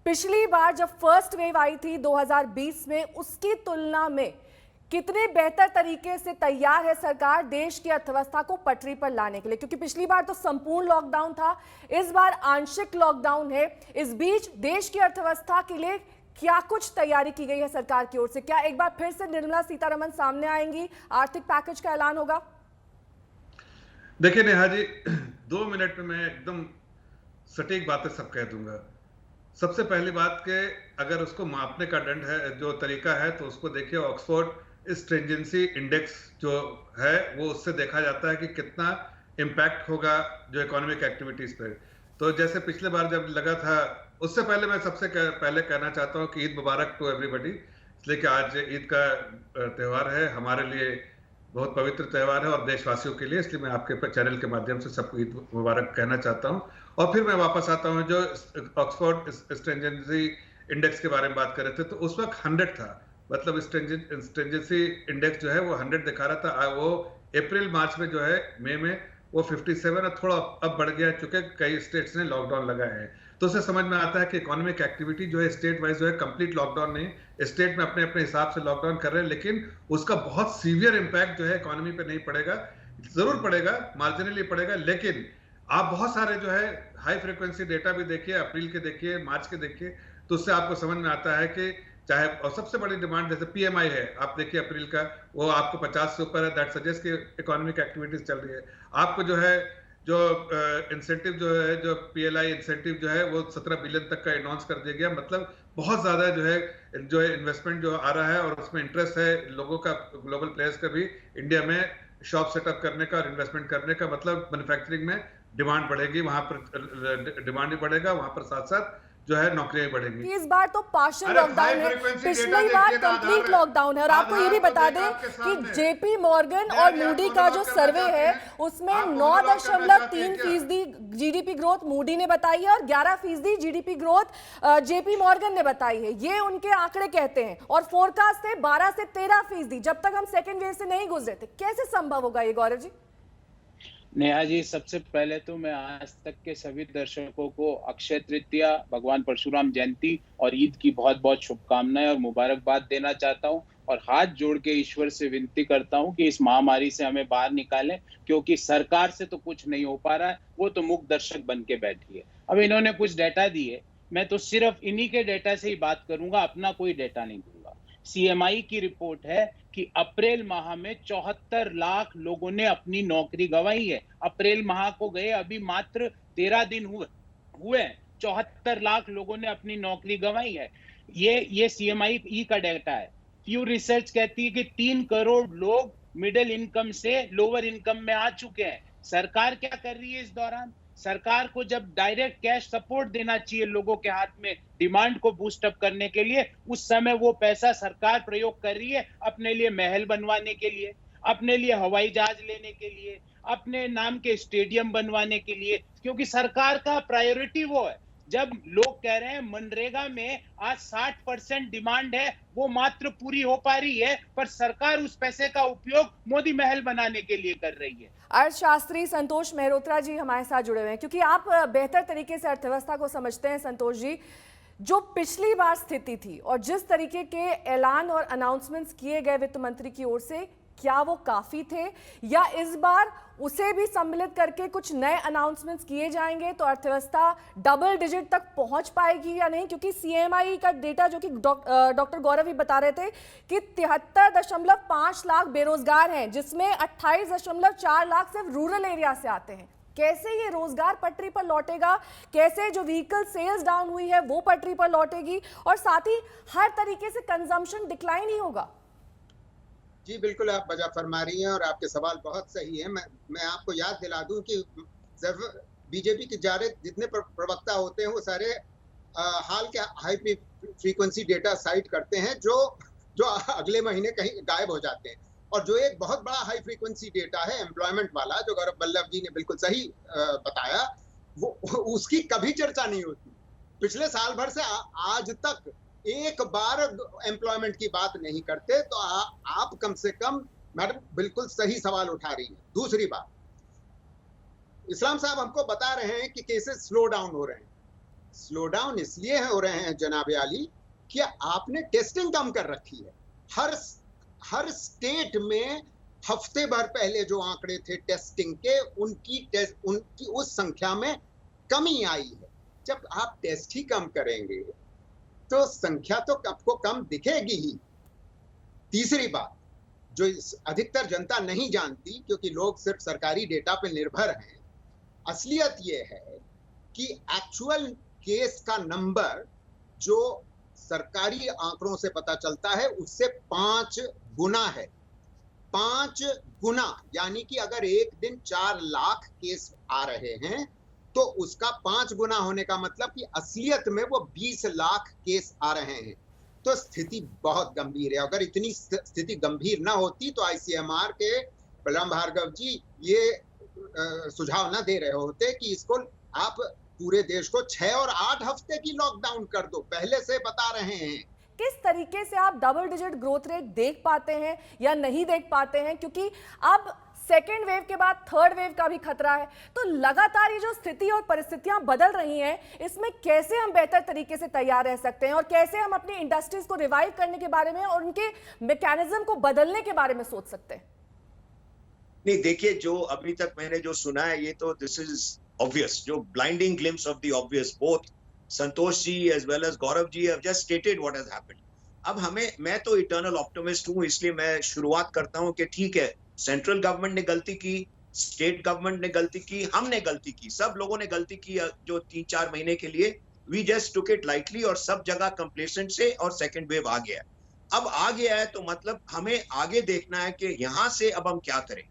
पिछली बार जब first wave आई थी 2020 में, उसकी तुलना में कितने बेहतर तरीके से तैयार है सरकार देश की अर्थव्यवस्था को पटरी पर लाने के लिए? क्योंकि पिछली बार तो संपूर्ण लॉकडाउन था, इस बार आंशिक लॉकडाउन है। इस बीच देश की अर्थव्यवस्था के लिए क्या कुछ तैयारी की गई है सरकार की ओर से? क्या एक बार फिर से निर्मला सीतारमण सामने आएंगी, आर्थिक पैकेज का ऐलान होगा? देखिए नेहा जी, 2 मिनट में मैं एकदम सटीक बातें सब कह दूंगा। सबसे पहली बात कि अगर उसको मापने का दंड है, जो तरीका है, तो उसको देखिए, ऑक्सफोर्ड स्ट्रिंजेंसी इंडेक्स जो है वो उससे देखा जाता है कि कितना इम्पैक्ट होगा जो इकोनॉमिक एक्टिविटीज पे। तो जैसे पिछले बार जब लगा था, उससे पहले मैं सबसे पहले कहना चाहता हूँ कि ईद मुबारक टू एवरीबडी, इसलिए कि आज ईद का त्यौहार है, हमारे लिए बहुत पवित्र त्यौहार है और देशवासियों के लिए, इसलिए मैं आपके चैनल के माध्यम से सबको ईद मुबारक कहना चाहता हूं। और फिर मैं वापस आता हूं, जो ऑक्सफोर्ड स्ट्रिंजेंसी इंडेक्स के बारे में बात कर रहे थे, तो उस वक्त 100 था, मतलब स्ट्रिंजेंसी इंडेक्स जो है वो 100 दिखा रहा था। वो अप्रैल मार्च में जो है, मई में वो 57 और थोड़ा अब बढ़ गया, चूंकि कई स्टेट्स ने लॉकडाउन लगाए हैं। तो उससे समझ में आता है कि इकोनॉमिक एक्टिविटी जो है स्टेट वाइज जो है, कंप्लीट लॉकडाउन नहीं, स्टेट में अपने अपने हिसाब से लॉकडाउन कर रहे हैं, लेकिन उसका बहुत सीवियर इंपैक्ट जो है इकोनॉमी पे नहीं पड़ेगा। जरूर पड़ेगा, मार्जिनली पड़ेगा, लेकिन आप बहुत सारे जो है हाई फ्रिक्वेंसी डेटा भी देखिए, अप्रैल के देखिए, मार्च के देखिए, तो उससे आपको समझ में आता है कि चाहे, और सबसे बड़ी डिमांड जैसे पीएमआई है, आप देखिए अप्रैल का, वो आपको 50 से ऊपर है, दैट सजेस्ट कि इकोनॉमिक एक्टिविटीज चल रही है। आपको जो है जो इंसेंटिव जो है, जो पीएलआई इंसेंटिव जो है वो 17 बिलियन तक का अनाउंस कर दिया गया, मतलब बहुत ज्यादा जो है इन्वेस्टमेंट जो आ रहा है, और उसमें इंटरेस्ट है लोगों का, ग्लोबल प्लेयर्स का भी इंडिया में शॉप सेटअप करने का और इन्वेस्टमेंट करने का। मतलब मैन्युफैक्चरिंग में डिमांड बढ़ेगी, वहां पर डिमांड भी बढ़ेगा, वहां पर साथ साथ जो है नौकरियां बढ़ेंगी। इस बार तो पार्शियल लॉकडाउन है, पिछली बार कंप्लीट लॉकडाउन है। और आपको ये भी बता दें कि जेपी मॉर्गन और मूडी का जो सर्वे है उसमें 9.3% जीडीपी ग्रोथ मूडी ने बताई है और 11% जीडीपी ग्रोथ जेपी मॉर्गन ने बताई है। ये उनके आंकड़े कहते हैं, और फोरकास्ट है 12 से 13% जब तक हम सेकेंड वेव से नहीं गुजरे थे। कैसे संभव होगा ये, गौरव जी? नेहा जी, सबसे पहले तो मैं आज तक के सभी दर्शकों को अक्षय तृतीया, भगवान परशुराम जयंती और ईद की बहुत बहुत शुभकामनाएं और मुबारकबाद देना चाहता हूं, और हाथ जोड़ के ईश्वर से विनती करता हूं कि इस महामारी से हमें बाहर निकालें, क्योंकि सरकार से तो कुछ नहीं हो पा रहा है, वो तो मूक दर्शक बन के बैठी है। अब इन्होंने कुछ डेटा दिए, मैं तो सिर्फ इन्हीं के डेटा से ही बात करूंगा, अपना कोई डेटा नहीं दूंगा। सीएमआई की रिपोर्ट है कि अप्रैल माह में 74 लाख लोगों ने अपनी नौकरी गंवाई है। अप्रैल माह को गए अभी मात्र 13 दिन हुए 74 लाख लोगों ने अपनी नौकरी गंवाई है। ये सीएमआई का डेटा है। प्यू रिसर्च कहती है कि 3 करोड़ लोग मिडिल इनकम से लोअर इनकम में आ चुके हैं। सरकार क्या कर रही है इस दौरान? सरकार को जब डायरेक्ट कैश सपोर्ट देना चाहिए लोगों के हाथ में डिमांड को बूस्ट अप करने के लिए, उस समय वो पैसा सरकार प्रयोग कर रही है अपने लिए महल बनवाने के लिए, अपने लिए हवाई जहाज लेने के लिए, अपने नाम के स्टेडियम बनवाने के लिए, क्योंकि सरकार का प्रायोरिटी वो है। जब लोग कह रहे हैं मनरेगा में आज 60% डिमांड है, वो मात्र पूरी हो पा रही है, पर सरकार उस पैसे का उपयोग मोदी महल बनाने के लिए कर रही है। अर्थशास्त्री संतोष मेहरोत्रा जी हमारे साथ जुड़े हुए हैं, क्योंकि आप बेहतर तरीके से अर्थव्यवस्था को समझते हैं। संतोष जी, जो पिछली बार स्थिति थी और जिस तरीके के ऐलान और अनाउंसमेंट्स किए गए वित्त मंत्री की ओर से, क्या वो काफी थे, या इस बार उसे भी सम्मिलित करके कुछ नए अनाउंसमेंट्स किए जाएंगे तो अर्थव्यवस्था डबल डिजिट तक पहुंच पाएगी या नहीं? क्योंकि सीएमआई का डेटा, जो कि डॉक्टर गौरव भी बता रहे थे कि 73.5 लाख बेरोजगार हैं, जिसमें 28.4 लाख सिर्फ रूरल एरिया से आते हैं। कैसे ये रोजगार पटरी पर लौटेगा? कैसे जो व्हीकल सेल्स डाउन हुई है वो पटरी पर लौटेगी? और साथ ही हर तरीके से कंजम्पशन डिक्लाइन ही होगा। जी बिल्कुल, आप वजह फरमा रही हैं और आपके सवाल बहुत सही है। मैं आपको याद दिला दूं कि बीजेपी के जितने प्रवक्ता होते हैं वो सारे हाल के हाई फ्रीक्वेंसी डेटा साइट करते हैं जो अगले महीने कहीं गायब हो जाते हैं। और जो एक बहुत बड़ा हाई फ्रीक्वेंसी डेटा है एम्प्लॉयमेंट वाला, जो गौरव वल्लभ जी ने बिल्कुल सही बताया, वो उसकी कभी चर्चा नहीं होती। पिछले साल भर से आज तक एक बार एम्प्लॉयमेंट की बात नहीं करते। तो आप कम से कम, मैडम बिल्कुल सही सवाल उठा रही है। दूसरी बात, इस्लाम साहब हमको बता रहे हैं कि केसेस स्लो डाउन हो रहे हैं। स्लो डाउन इसलिए हो रहे हैं जनाब आली कि आपने टेस्टिंग कम कर रखी है। हर स्टेट में हफ्ते भर पहले जो आंकड़े थे टेस्टिंग के, उनकी उस संख्या में कमी आई है। जब आप टेस्ट ही कम करेंगे तो संख्या तो आपको कम दिखेगी ही। तीसरी बात जो अधिकतर जनता नहीं जानती, क्योंकि लोग सिर्फ सरकारी डेटा पर निर्भर हैं, असलियत ये है कि एक्चुअल केस का नंबर जो सरकारी आंकड़ों से पता चलता है उससे 5 गुना है। 5 गुना, यानी कि अगर एक दिन 4 लाख केस आ रहे हैं तो उसका 5 गुना होने का मतलब कि असलियत में वो 20 लाख केस आ रहे हैं। तो स्थिति बहुत गंभीर है। अगर इतनी स्थिति गंभीर ना होती तो आईसीएमआर के बलराम भार्गव जी ये सुझाव ना दे रहे होते कि इसको आप पूरे देश को 6 और 8 हफ्ते की लॉकडाउन कर दो, पहले से बता रहे हैं। किस तरीके से आप डबल डिजिट ग्रोथ रेट देख पाते हैं या नहीं देख पाते हैं, क्योंकि अब सेकेंड वेव के बाद थर्ड वेव का भी खतरा है। तो लगातार ये जो स्थिति और परिस्थितियां बदल रही हैं, इसमें कैसे हम बेहतर तरीके से तैयार रह सकते हैं और कैसे हम अपनी इंडस्ट्रीज को रिवाइव करने के बारे में और उनके मैकेनिज्म को बदलने के बारे में सोच सकते हैं? नहीं, देखिए, जो अभी तक मैंने जो सुना है ये तो दिस इज ऑब्वियस, जो blinding glimpse of the obvious. Both Santosh ji as well as Gaurav ji have just stated what has happened. अब मैं तो इटर्नल ऑप्टिमिस्ट हूं, इसलिए मैं शुरुआत करता हूं कि ठीक है, सेंट्रल गवर्नमेंट ने गलती की, स्टेट गवर्नमेंट ने गलती की, हमने गलती की, सब लोगों ने गलती की। जो 3-4 महीने के लिए we just took it lightly और सब जगह कंप्लेसेंट से, और सेकंड वेव आ गया है। अब आ गया है तो मतलब हमें आगे देखना है कि यहां से अब हम क्या करें।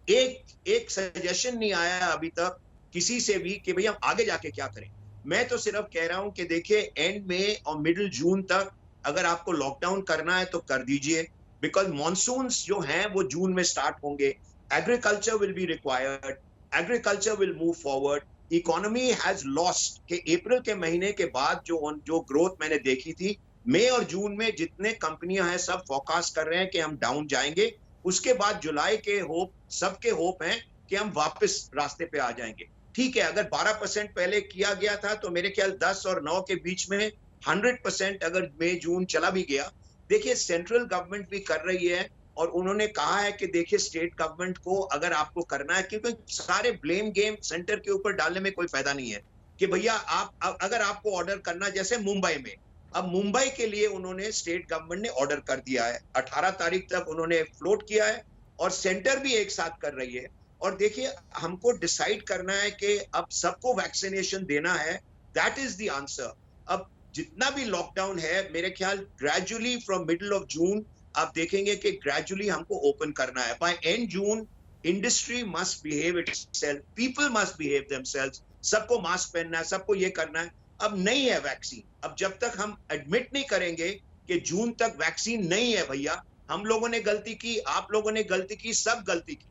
एक सजेशन नहीं आया अभी तक किसी से भी कि भाई हम आगे जाके क्या करें। मैं तो सिर्फ कह रहा हूं कि देखिए, एंड में और मिडिल जून तक अगर आपको लॉकडाउन करना है तो कर दीजिए, बिकॉज मॉनसून्स जो हैं वो जून में स्टार्ट होंगे। Agriculture will be required, agriculture will move forward, economy has lost. कि अप्रैल के महीने के बाद जो ग्रोथ मैंने देखी थी, मई और जून में जितने कंपनियां हैं सब फोरकास्ट कर रहे हैं कि हम डाउन जाएंगे। उसके बाद जुलाई के होप, सबके होप हैं कि हम वापस रास्ते पे आ जाएंगे। ठीक है, अगर 12% पहले किया गया था तो मेरे ख्याल 10 और 9 के बीच में 100% अगर मई जून चला भी गया। देखिए, सेंट्रल गवर्नमेंट भी कर रही है और उन्होंने कहा है कि देखिए, स्टेट गवर्नमेंट को अगर आपको करना है, क्योंकि सारे ब्लेम गेम सेंटर के ऊपर डालने में कोई फायदा नहीं है कि भैया आप अगर आपको ऑर्डर करना, जैसे मुंबई में, अब मुंबई के लिए उन्होंने स्टेट गवर्नमेंट ने ऑर्डर कर दिया है, 18 तारीख तक उन्होंने फ्लोट किया है और सेंटर भी एक साथ कर रही है। और देखिए, हमको डिसाइड करना है कि अब सबको वैक्सीनेशन देना है, दैट इज द आंसर। अब जितना भी लॉकडाउन है, मेरे ख्याल gradually from middle of June आप देखेंगे कि ग्रेजुअली हमको ओपन करना है। By end June industry must behave itself, people must behave themselves, सबको मास्क पहनना है, सबको ये करना है। अब नहीं है वैक्सीन, अब जब तक हम एडमिट नहीं करेंगे कि जून तक वैक्सीन नहीं है, भैया हम लोगों ने गलती की, आप लोगों ने गलती की, सब गलती की।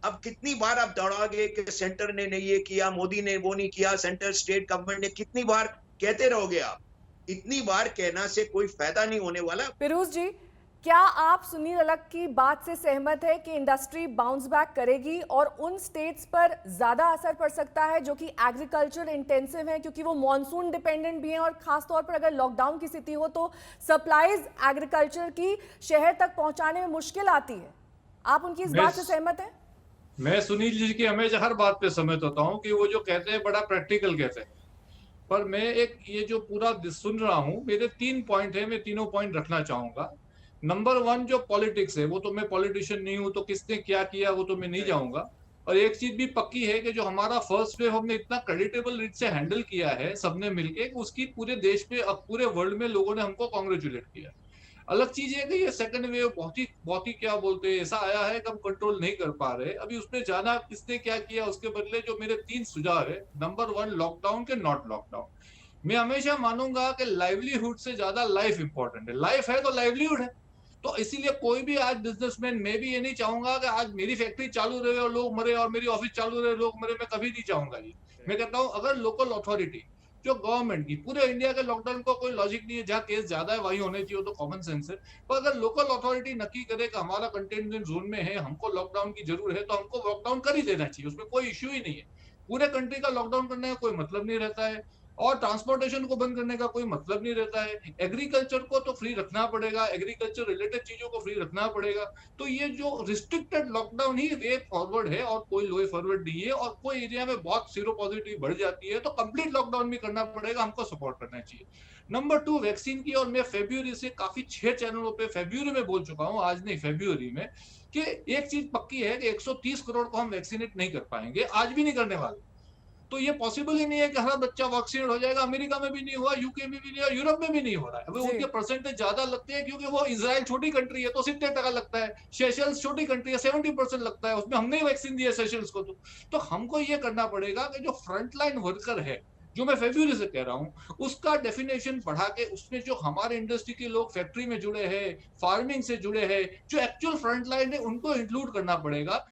अब कितनी बार आप दौड़ाओगे कि सेंटर ने नहीं ये किया, मोदी ने वो नहीं किया, सेंटर स्टेट गवर्नमेंट ने, कितनी बार कहते रहोगे आप? इतनी बार कहना से कोई फायदा नहीं होने वाला। फिरोज जी, क्या आप सुनील अलग की बात से सहमत है कि इंडस्ट्री बाउंस बैक करेगी और उन स्टेट्स पर ज्यादा असर पड़ सकता है जो कि एग्रीकल्चर इंटेंसिव है, क्योंकि वो मॉनसून डिपेंडेंट भी हैं और खासतौर पर अगर लॉकडाउन की स्थिति हो तो सप्लाईज एग्रीकल्चर की शहर तक पहुंचाने में मुश्किल आती है? आप उनकी इस बात से सहमत है? मैं सुनील जी की हमेशा हर बात पे सहमत होता हूँ कि वो जो कहते हैं बड़ा प्रैक्टिकल कहते हैं, पर मैं एक ये जो पूरा सुन रहा हूँ, मेरे 3 पॉइंट है, मैं तीनों पॉइंट रखना चाहूंगा। नंबर 1 जो पॉलिटिक्स है, वो तो मैं पॉलिटिशियन नहीं हूं तो किसने क्या किया वो तो मैं नहीं जाऊंगा। और एक चीज भी पक्की है कि जो हमारा फर्स्ट वेव हमने इतना क्रेडिटेबल रीत से हैंडल किया है सबने मिलके, उसकी पूरे देश में, अब पूरे वर्ल्ड में लोगों ने हमको कॉन्ग्रेचुलेट किया। अलग चीज है कि ये सेकंड वेव बहुत ही क्या बोलते हैं, ऐसा आया है कि हम कंट्रोल नहीं कर पा रहे। अभी उसमें जाना किसने क्या किया उसके बदले जो मेरे 3 सुझाव है, नंबर 1 लॉकडाउन के नॉट लॉकडाउन। मैं हमेशा मानूंगा कि लाइवलीहुड से ज्यादा लाइफ इंपॉर्टेंट है। लाइफ है तो लाइवलीहुड है, तो इसीलिए कोई भी आज बिजनेसमैन, मैं भी ये नहीं चाहूंगा कि आज मेरी फैक्ट्री चालू रहे और लोग मरे और मेरी ऑफिस चालू रहे लोग मरे, मैं कभी नहीं चाहूंगा ये। मैं कहता हूं अगर लोकल अथॉरिटी जो गवर्नमेंट की, पूरे इंडिया के लॉकडाउन को कोई लॉजिक नहीं है, जहाँ केस ज्यादा है वही होने चाहिए, तो कॉमन सेंस है। पर अगर लोकल अथॉरिटी नक्की करे कि हमारा कंटेनमेंट जोन में है, हमको लॉकडाउन की जरूरत है, तो हमको लॉकडाउन कर ही देना चाहिए, उसमें कोई इश्यू ही नहीं है। पूरे कंट्री का लॉकडाउन करने का कोई मतलब नहीं रहता है। और ट्रांसपोर्टेशन को बंद करने का कोई मतलब नहीं रहता है। एग्रीकल्चर को तो फ्री रखना पड़ेगा, एग्रीकल्चर रिलेटेड चीजों को फ्री रखना पड़ेगा। तो ये जो रिस्ट्रिक्टेड लॉकडाउन ही वे फॉरवर्ड है और कोई वे फॉरवर्ड नहीं है। और कोई एरिया में बहुत सीरो पॉजिटिव बढ़ जाती है तो कंप्लीट लॉकडाउन भी करना पड़ेगा, हमको सपोर्ट करना चाहिए। नंबर 2 वैक्सीन की, और मैं फरवरी से काफी 6 चैनलों पे फरवरी में बोल चुका हूं, आज नहीं फरवरी में, कि एक चीज पक्की है कि 130 करोड़ को हम वैक्सीनेट नहीं कर पाएंगे, आज भी नहीं करने वाले। तो ये पॉसिबल ही नहीं है कि हर बच्चा वैक्सीनेट हो जाएगा। अमेरिका में भी नहीं हुआ, यूके में भी नहीं हुआ, यूरोप में भी नहीं हो रहा है। अभी उनके परसेंटेज ज्यादा लगते हैं क्योंकि वो इजराइल छोटी कंट्री है तो 70% लगता है, सेशल्स छोटी कंट्री है 70% लगता है, उसमें हमने ही वैक्सीन दी है सेशल्स को। तो हमको ये करना पड़ेगा कि जो फ्रंटलाइन वर्कर है, जो मैं फरवरी से कह रहा हूं, उसका डेफिनेशन बढ़ा के उसमें जो हमारे इंडस्ट्री के लोग फैक्ट्री में जुड़े हैं, फार्मिंग से जुड़े हैं, जो एक्चुअल फ्रंट लाइन है, उनको इंक्लूड करना पड़ेगा।